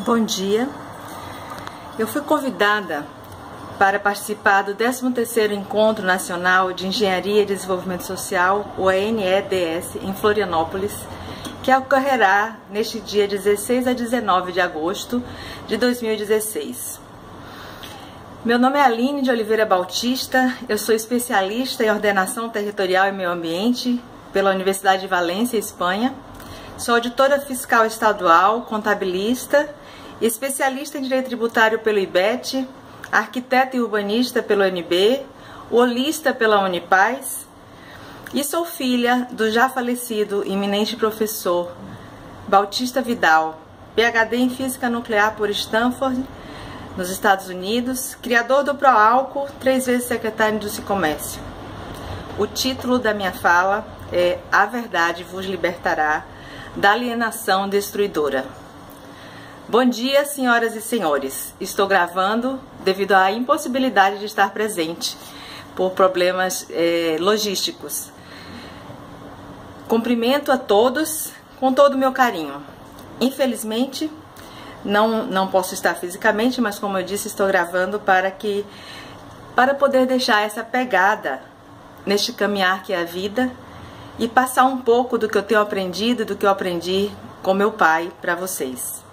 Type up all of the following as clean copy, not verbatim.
Bom dia. Eu fui convidada para participar do 13º Encontro Nacional de Engenharia e Desenvolvimento Social, o ENEDS, em Florianópolis, que ocorrerá neste dia 16 a 19 de agosto de 2016. Meu nome é Aline de Oliveira Bautista, eu sou especialista em Ordenação Territorial e Meio Ambiente pela Universidade de Valência, Espanha. Sou auditora fiscal estadual, contabilista, especialista em Direito Tributário pelo IBET, arquiteta e urbanista pelo MB, holista pela Unipaz e sou filha do já falecido eminente professor Bautista Vidal, PhD em Física Nuclear por Stanford, nos Estados Unidos, criador do Proálcool, 3 vezes secretário de Indústria e Comércio. O título da minha fala é A Verdade vos libertará da alienação destruidora. Bom dia, senhoras e senhores. Estou gravando devido à impossibilidade de estar presente por problemas logísticos. Cumprimento a todos com todo o meu carinho. Infelizmente, não posso estar fisicamente, mas como eu disse, estou gravando para poder deixar essa pegada neste caminhar que é a vida e passar um pouco do que eu tenho aprendido, do que eu aprendi com meu pai para vocês.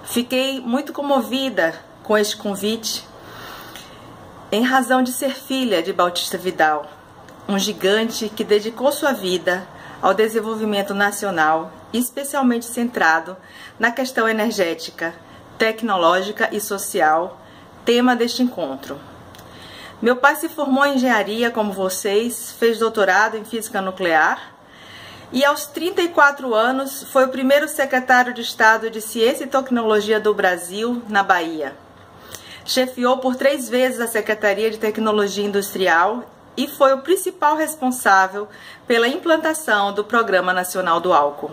Fiquei muito comovida com este convite em razão de ser filha de Bautista Vidal, um gigante que dedicou sua vida ao desenvolvimento nacional, especialmente centrado na questão energética, tecnológica e social, tema deste encontro. Meu pai se formou em engenharia como vocês, fez doutorado em física nuclear e aos 34 anos foi o primeiro secretário de Estado de Ciência e Tecnologia do Brasil, na Bahia. Chefiou por 3 vezes a Secretaria de Tecnologia Industrial e foi o principal responsável pela implantação do Programa Nacional do Álcool.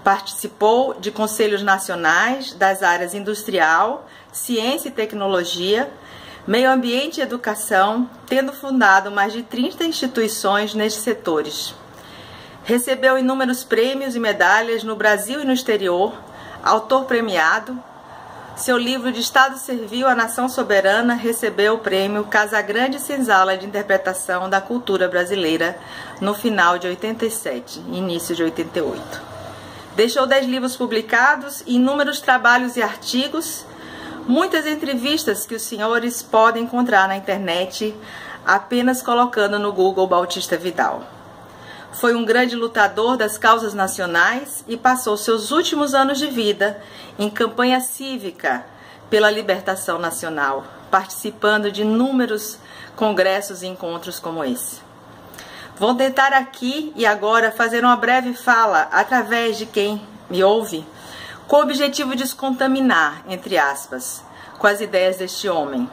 Participou de conselhos nacionais das áreas industrial, ciência e tecnologia, meio ambiente e educação, tendo fundado mais de 30 instituições nestes setores. Recebeu inúmeros prêmios e medalhas no Brasil e no exterior, autor premiado. Seu livro de Estado Servil à Nação Soberana recebeu o prêmio Casagrande Senzala de Interpretação da Cultura Brasileira no final de 87, início de 88. Deixou 10 livros publicados, inúmeros trabalhos e artigos, muitas entrevistas que os senhores podem encontrar na internet apenas colocando no Google Bautista Vidal. Foi um grande lutador das causas nacionais e passou seus últimos anos de vida em campanha cívica pela libertação nacional, participando de inúmeros congressos e encontros como esse. Vou tentar aqui e agora fazer uma breve fala através de quem me ouve, com o objetivo de descontaminar, entre aspas, com as ideias deste homem.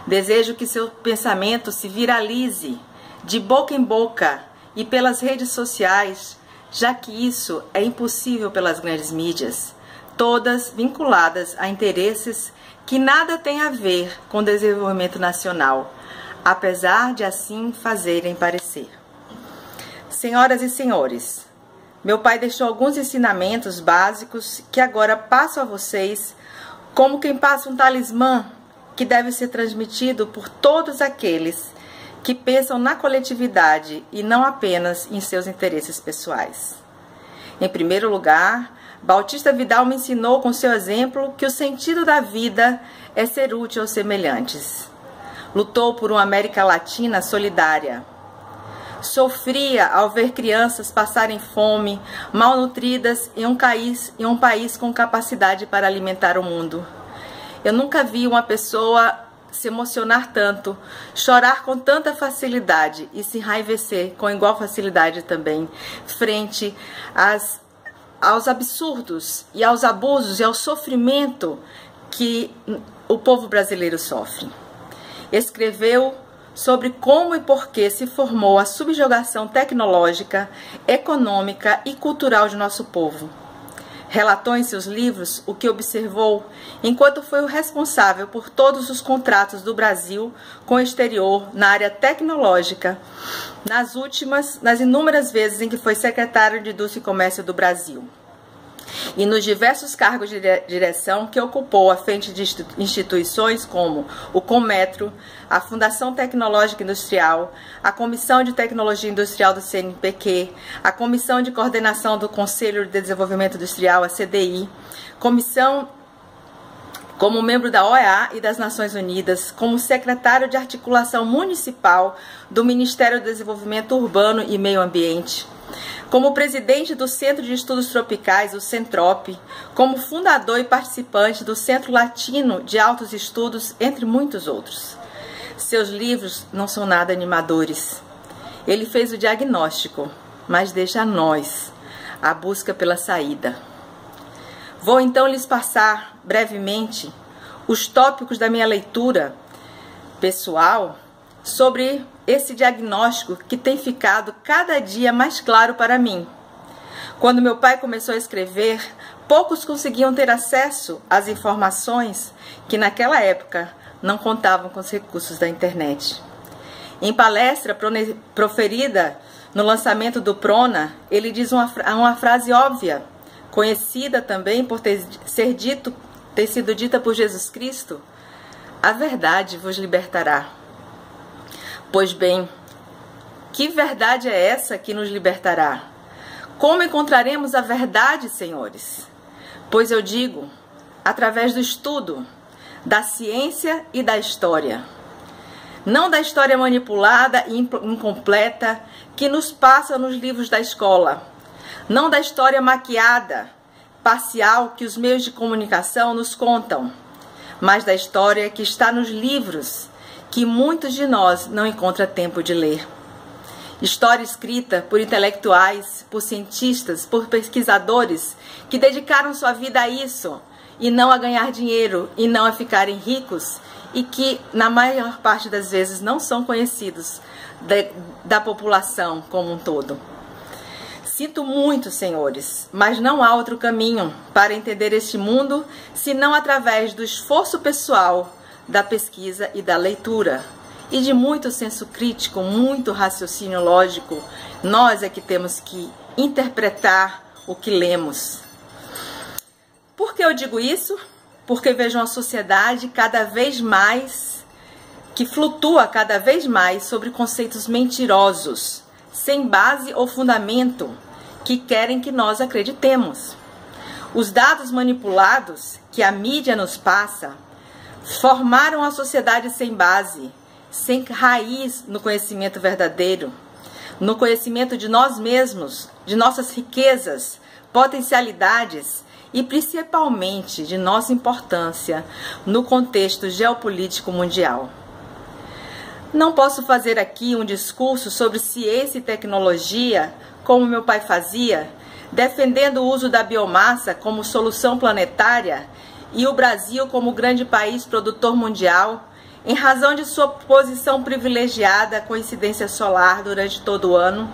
Desejo que seu pensamento se viralize de boca em boca e pelas redes sociais, já que isso é impossível pelas grandes mídias, todas vinculadas a interesses que nada têm a ver com o desenvolvimento nacional, apesar de assim fazerem parecer. Senhoras e senhores, meu pai deixou alguns ensinamentos básicos que agora passo a vocês como quem passa um talismã que deve ser transmitido por todos aqueles que pensam na coletividade e não apenas em seus interesses pessoais. Em primeiro lugar, Bautista Vidal me ensinou com seu exemplo que o sentido da vida é ser útil aos semelhantes. Lutou por uma América Latina solidária. Sofria ao ver crianças passarem fome, malnutridas em um país com capacidade para alimentar o mundo. Eu nunca vi uma pessoa se emocionar tanto, chorar com tanta facilidade e se enraivecer com igual facilidade também, frente aos absurdos e aos abusos e ao sofrimento que o povo brasileiro sofre. Escreveu sobre como e por que se formou a subjugação tecnológica, econômica e cultural de nosso povo. Relatou em seus livros o que observou enquanto foi o responsável por todos os contratos do Brasil com o exterior na área tecnológica, nas inúmeras vezes em que foi secretário de Indústria e Comércio do Brasil. e nos diversos cargos de direção que ocupou à frente de instituições como o Conmetro, a Fundação Tecnológica Industrial, a Comissão de Tecnologia Industrial do CNPq, a Comissão de Coordenação do Conselho de Desenvolvimento Industrial, a CDI, comissão como membro da OEA e das Nações Unidas, como secretário de Articulação Municipal do Ministério do Desenvolvimento Urbano e Meio Ambiente, como presidente do Centro de Estudos Tropicais, o CENTROP, como fundador e participante do Centro Latino de Altos Estudos, entre muitos outros. Seus livros não são nada animadores. Ele fez o diagnóstico, mas deixa a nós a busca pela saída. Vou então lhes passar brevemente os tópicos da minha leitura pessoal sobre esse diagnóstico que tem ficado cada dia mais claro para mim. Quando meu pai começou a escrever, poucos conseguiam ter acesso às informações que naquela época não contavam com os recursos da internet. Em palestra proferida no lançamento do Prona, ele diz uma frase óbvia, conhecida também por ter sido dita por Jesus Cristo: a verdade vos libertará. Pois bem, que verdade é essa que nos libertará? Como encontraremos a verdade, senhores? Pois eu digo, através do estudo, da ciência e da história. Não da história manipulada e incompleta que nos passa nos livros da escola. Não da história maquiada, parcial que os meios de comunicação nos contam, mas da história que está nos livros, que muitos de nós não encontram tempo de ler. História escrita por intelectuais, por cientistas, por pesquisadores que dedicaram sua vida a isso, e não a ganhar dinheiro, e não a ficarem ricos, e que, na maior parte das vezes, não são conhecidos da população como um todo. Sinto muito, senhores, mas não há outro caminho para entender este mundo senão através do esforço pessoal, da pesquisa e da leitura, e de muito senso crítico, muito raciocínio lógico. Nós é que temos que interpretar o que lemos. Por que eu digo isso? Porque vejo uma sociedade cada vez mais, que flutua cada vez mais sobre conceitos mentirosos, sem base ou fundamento, que querem que nós acreditemos. Os dados manipulados que a mídia nos passa formaram a sociedade sem base, sem raiz no conhecimento verdadeiro, no conhecimento de nós mesmos, de nossas riquezas, potencialidades e principalmente de nossa importância no contexto geopolítico mundial. Não posso fazer aqui um discurso sobre ciência e tecnologia, como meu pai fazia, defendendo o uso da biomassa como solução planetária e o Brasil como grande país produtor mundial, em razão de sua posição privilegiada com incidência solar durante todo o ano,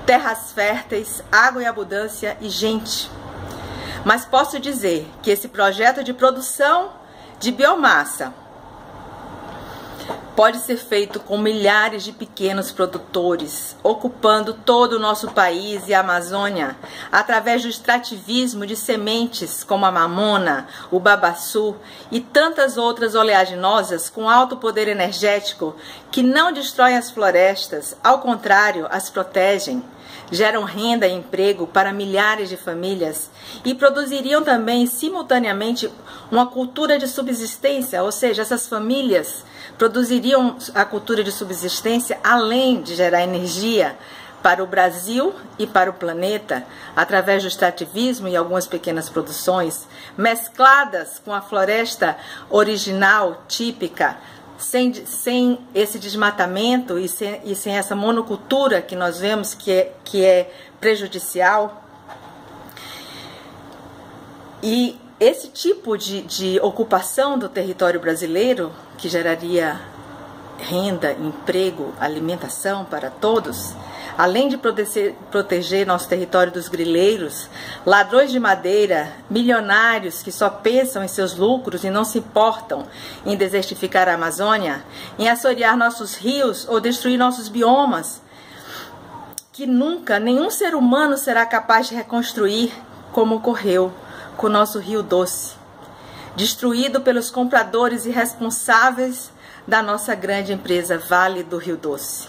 terras férteis, água em abundância e gente. Mas posso dizer que esse projeto de produção de biomassa pode ser feito com milhares de pequenos produtores, ocupando todo o nosso país e a Amazônia, através do extrativismo de sementes como a mamona, o babaçu e tantas outras oleaginosas com alto poder energético que não destroem as florestas, ao contrário, as protegem, geram renda e emprego para milhares de famílias e produziriam também simultaneamente uma cultura de subsistência, ou seja, essas famílias produziriam a cultura de subsistência além de gerar energia para o Brasil e para o planeta, através do extrativismo e algumas pequenas produções, mescladas com a floresta original, típica, sem esse desmatamento e sem essa monocultura que nós vemos que é prejudicial. E esse tipo de ocupação do território brasileiro, que geraria renda, emprego, alimentação para todos, além de proteger nosso território dos grileiros, ladrões de madeira, milionários que só pensam em seus lucros e não se importam em desertificar a Amazônia, em assorear nossos rios ou destruir nossos biomas, que nunca nenhum ser humano será capaz de reconstruir como ocorreu com o nosso Rio Doce, destruído pelos compradores irresponsáveis da nossa grande empresa Vale do Rio Doce.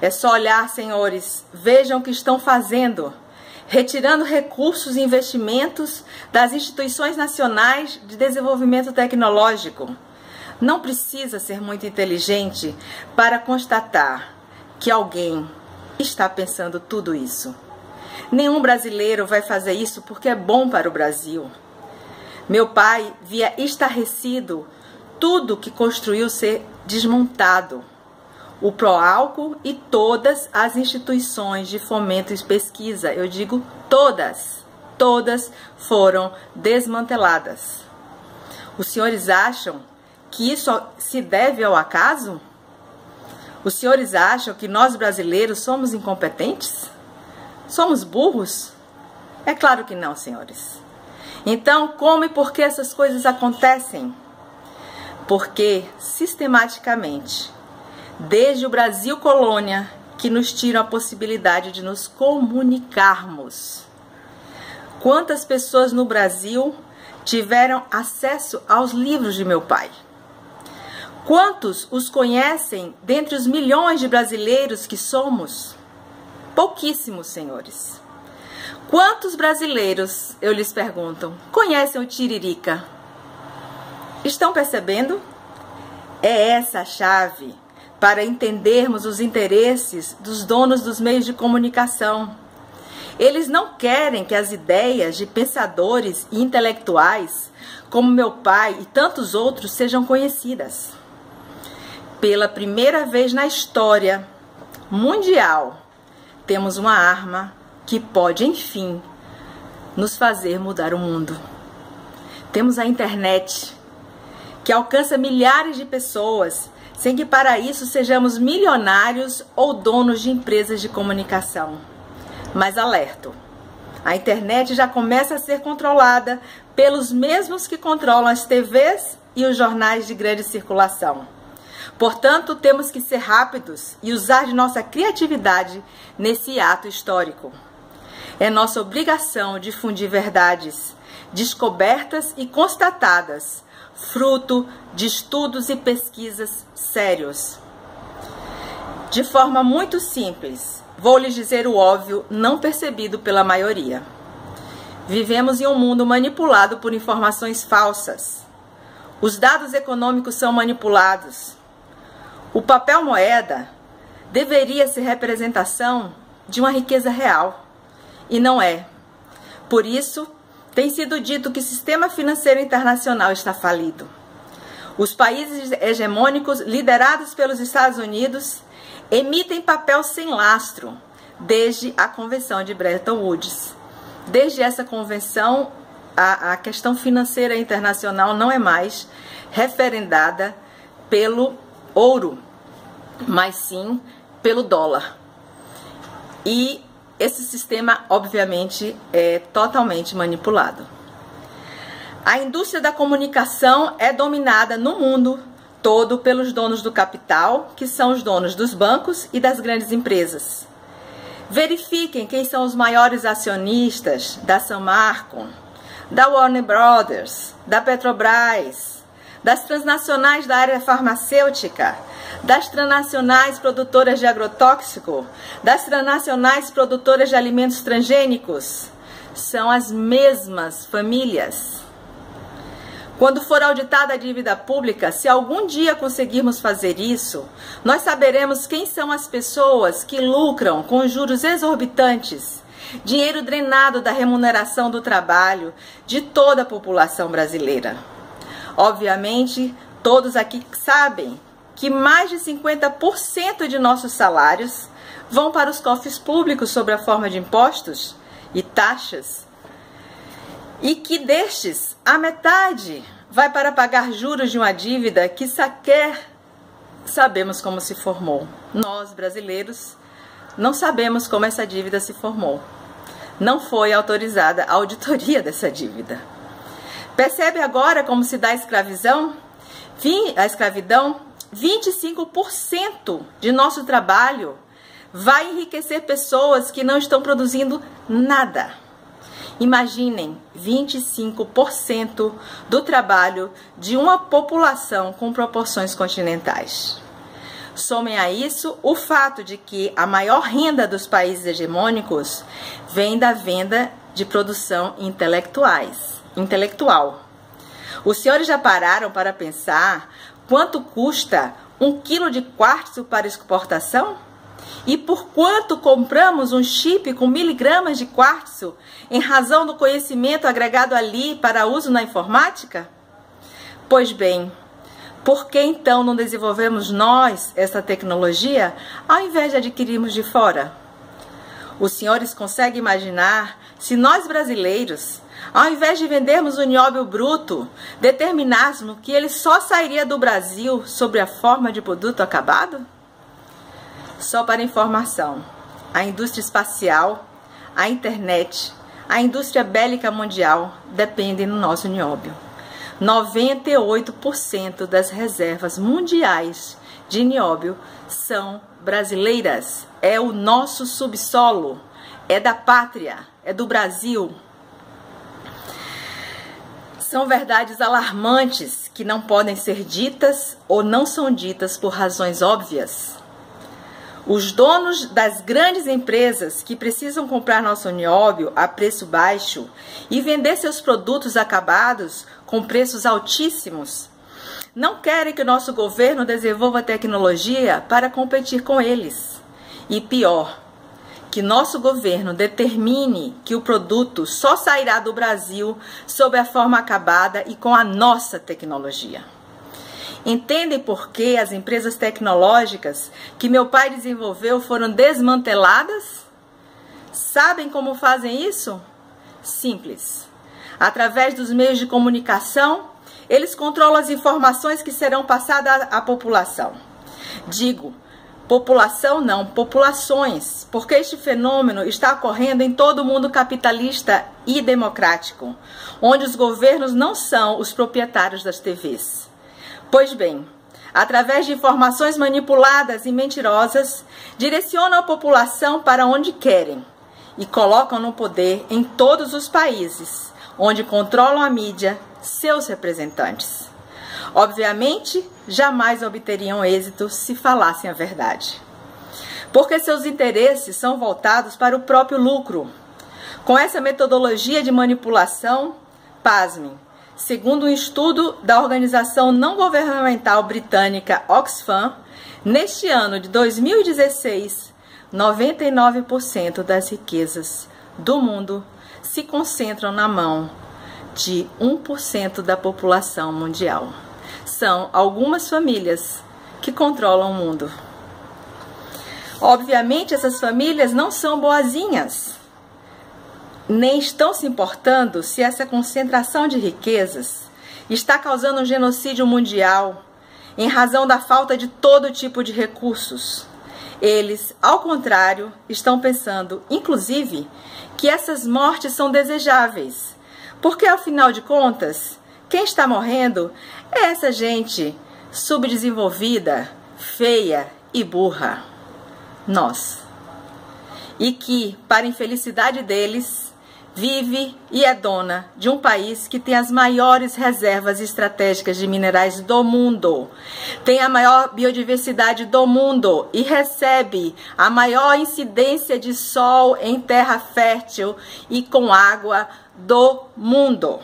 É só olhar, senhores, vejam o que estão fazendo, retirando recursos e investimentos das instituições nacionais de desenvolvimento tecnológico. Não precisa ser muito inteligente para constatar que alguém está pensando tudo isso. Nenhum brasileiro vai fazer isso porque é bom para o Brasil. Meu pai via estarrecido tudo que construiu ser desmontado. O Proálcool e todas as instituições de fomento e pesquisa, eu digo todas foram desmanteladas. Os senhores acham que isso se deve ao acaso? Os senhores acham que nós brasileiros somos incompetentes? Somos burros? É claro que não, senhores. Então, como e por que essas coisas acontecem? Porque, sistematicamente, desde o Brasil colônia, que nos tiram a possibilidade de nos comunicarmos. Quantas pessoas no Brasil tiveram acesso aos livros de meu pai? Quantos os conhecem dentre os milhões de brasileiros que somos? Pouquíssimos, senhores. Quantos brasileiros, eu lhes pergunto, conhecem o Tiririca? Estão percebendo? É essa a chave para entendermos os interesses dos donos dos meios de comunicação. Eles não querem que as ideias de pensadores e intelectuais, como meu pai e tantos outros, sejam conhecidas. Pela primeira vez na história mundial, temos uma arma que pode, enfim, nos fazer mudar o mundo. Temos a internet, que alcança milhares de pessoas, sem que para isso sejamos milionários ou donos de empresas de comunicação. Mas alerto, a internet já começa a ser controlada pelos mesmos que controlam as TVs e os jornais de grande circulação. Portanto, temos que ser rápidos e usar de nossa criatividade nesse ato histórico. É nossa obrigação difundir verdades, descobertas e constatadas, fruto de estudos e pesquisas sérios. De forma muito simples, vou lhes dizer o óbvio não percebido pela maioria. Vivemos em um mundo manipulado por informações falsas. Os dados econômicos são manipulados. O papel moeda deveria ser representação de uma riqueza real, e não é. Por isso, tem sido dito que o sistema financeiro internacional está falido. Os países hegemônicos, liderados pelos Estados Unidos, emitem papel sem lastro desde a Convenção de Bretton Woods. Desde essa convenção, a questão financeira internacional não é mais referendada pelo ouro, mas sim pelo dólar. E esse sistema, obviamente, é totalmente manipulado. A indústria da comunicação é dominada no mundo todo pelos donos do capital, que são os donos dos bancos e das grandes empresas. Verifiquem quem são os maiores acionistas da Samarco, da Warner Brothers, da Petrobras, das transnacionais da área farmacêutica, das transnacionais produtoras de agrotóxico, das transnacionais produtoras de alimentos transgênicos. São as mesmas famílias. Quando for auditada a dívida pública, se algum dia conseguirmos fazer isso, nós saberemos quem são as pessoas que lucram com juros exorbitantes, dinheiro drenado da remuneração do trabalho de toda a população brasileira. Obviamente, todos aqui sabem que mais de 50% de nossos salários vão para os cofres públicos sob a forma de impostos e taxas, e que destes, a metade vai para pagar juros de uma dívida que sequer sabemos como se formou. Nós, brasileiros, não sabemos como essa dívida se formou. Não foi autorizada a auditoria dessa dívida. Percebe agora como se dá a escravidão? 25% de nosso trabalho vai enriquecer pessoas que não estão produzindo nada. Imaginem 25% do trabalho de uma população com proporções continentais. Somem a isso o fato de que a maior renda dos países hegemônicos vem da venda de produção intelectual. Os senhores já pararam para pensar quanto custa 1 quilo de quartzo para exportação? E por quanto compramos um chip com miligramas de quartzo em razão do conhecimento agregado ali para uso na informática? Pois bem, por que então não desenvolvemos nós essa tecnologia ao invés de adquirirmos de fora? Os senhores conseguem imaginar se nós brasileiros, ao invés de vendermos o nióbio bruto, determinássemos que ele só sairia do Brasil sob a forma de produto acabado? Só para informação, a indústria espacial, a internet, a indústria bélica mundial dependem do nosso nióbio. 98% das reservas mundiais de nióbio são brasileiras. É o nosso subsolo, é da pátria, é do Brasil. São verdades alarmantes que não podem ser ditas ou não são ditas por razões óbvias. Os donos das grandes empresas que precisam comprar nosso nióbio a preço baixo e vender seus produtos acabados com preços altíssimos, não querem que o nosso governo desenvolva tecnologia para competir com eles. E pior, que nosso governo determine que o produto só sairá do Brasil sob a forma acabada e com a nossa tecnologia. Entendem por que as empresas tecnológicas que meu pai desenvolveu foram desmanteladas? Sabem como fazem isso? Simples. Através dos meios de comunicação, eles controlam as informações que serão passadas à população. Digo, população não, populações, porque este fenômeno está ocorrendo em todo o mundo capitalista e democrático, onde os governos não são os proprietários das TVs. Pois bem, através de informações manipuladas e mentirosas, direcionam a população para onde querem e colocam no poder em todos os países, onde controlam a mídia, seus representantes. Obviamente, jamais obteriam êxito se falassem a verdade, porque seus interesses são voltados para o próprio lucro. Com essa metodologia de manipulação, pasmem, segundo um estudo da organização não governamental britânica Oxfam, neste ano de 2016, 99% das riquezas do mundo se concentram na mão de 1% da população mundial. São algumas famílias que controlam o mundo. Obviamente, essas famílias não são boazinhas, nem estão se importando se essa concentração de riquezas está causando um genocídio mundial em razão da falta de todo tipo de recursos. Eles, ao contrário, estão pensando, inclusive, que essas mortes são desejáveis, porque, afinal de contas, quem está morrendo é essa gente subdesenvolvida, feia e burra, nós. E que, para a infelicidade deles, vive e é dona de um país que tem as maiores reservas estratégicas de minerais do mundo, tem a maior biodiversidade do mundo e recebe a maior incidência de sol em terra fértil e com água do mundo.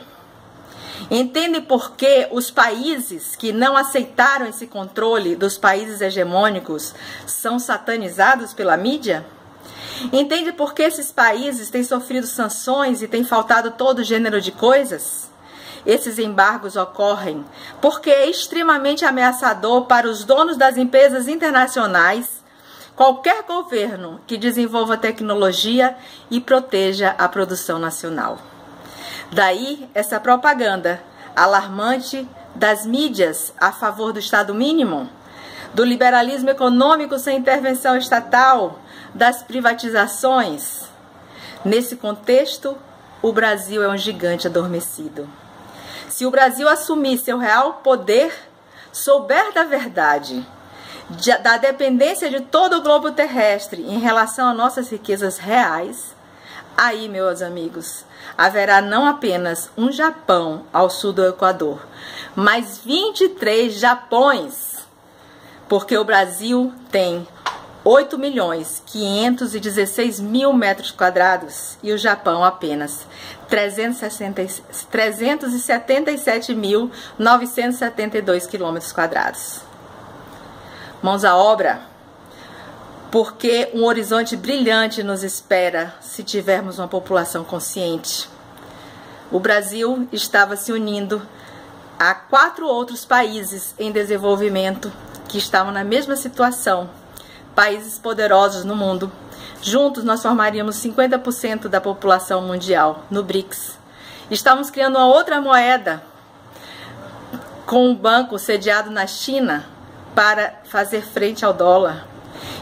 Entendem por que os países que não aceitaram esse controle dos países hegemônicos são satanizados pela mídia? Entende por que esses países têm sofrido sanções e têm faltado todo gênero de coisas? Esses embargos ocorrem porque é extremamente ameaçador para os donos das empresas internacionais, qualquer governo que desenvolva tecnologia e proteja a produção nacional. Daí essa propaganda alarmante das mídias a favor do Estado mínimo, do liberalismo econômico sem intervenção estatal, das privatizações. Nesse contexto, o Brasil é um gigante adormecido. Se o Brasil assumir seu real poder, souber da verdade, da dependência de todo o globo terrestre em relação a nossas riquezas reais, Aí, meus amigos, haverá não apenas um Japão ao sul do Equador, mas 23 Japões, porque o Brasil tem 8.516.000 metros quadrados e o Japão apenas 377.972 quilômetros quadrados. Mãos à obra, porque um horizonte brilhante nos espera se tivermos uma população consciente. O Brasil estava se unindo a 4 outros países em desenvolvimento que estavam na mesma situação, países poderosos no mundo. Juntos nós formaríamos 50% da população mundial no BRICS. Estávamos criando uma outra moeda com um banco sediado na China para fazer frente ao dólar.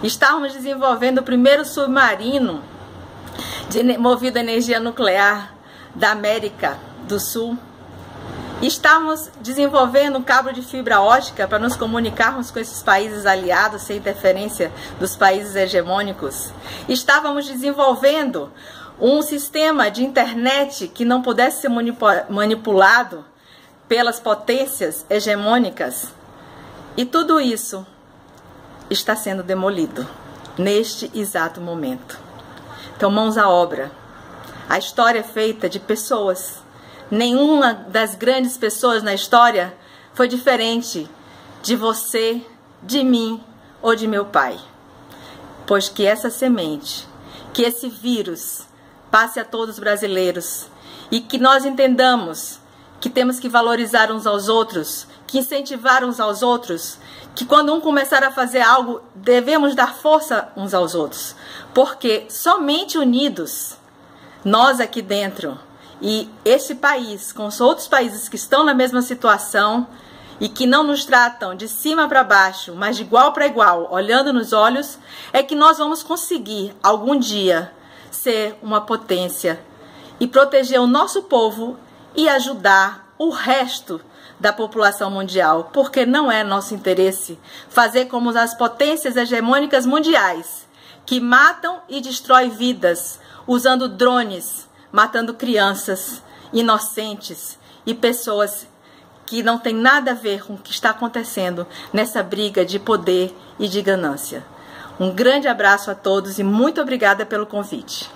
Estávamos desenvolvendo o primeiro submarino movido a energia nuclear da América do Sul. Estávamos desenvolvendo um cabo de fibra ótica para nos comunicarmos com esses países aliados sem interferência dos países hegemônicos. Estávamos desenvolvendo um sistema de internet que não pudesse ser manipulado pelas potências hegemônicas. E tudo isso está sendo demolido neste exato momento. Então, mãos à obra. A história é feita de pessoas. Nenhuma das grandes pessoas na história foi diferente de você, de mim ou de meu pai. Pois que essa semente, que esse vírus passe a todos os brasileiros e que nós entendamos que temos que valorizar uns aos outros, que incentivar uns aos outros, que quando um começar a fazer algo, devemos dar força uns aos outros, porque somente unidos, nós aqui dentro e esse país, com os outros países que estão na mesma situação e que não nos tratam de cima para baixo, mas de igual para igual, olhando nos olhos, é que nós vamos conseguir algum dia ser uma potência e proteger o nosso povo e ajudar o resto da população mundial, porque não é nosso interesse fazer como as potências hegemônicas mundiais, que matam e destroem vidas, usando drones, matando crianças inocentes e pessoas que não têm nada a ver com o que está acontecendo nessa briga de poder e de ganância. Um grande abraço a todos e muito obrigada pelo convite.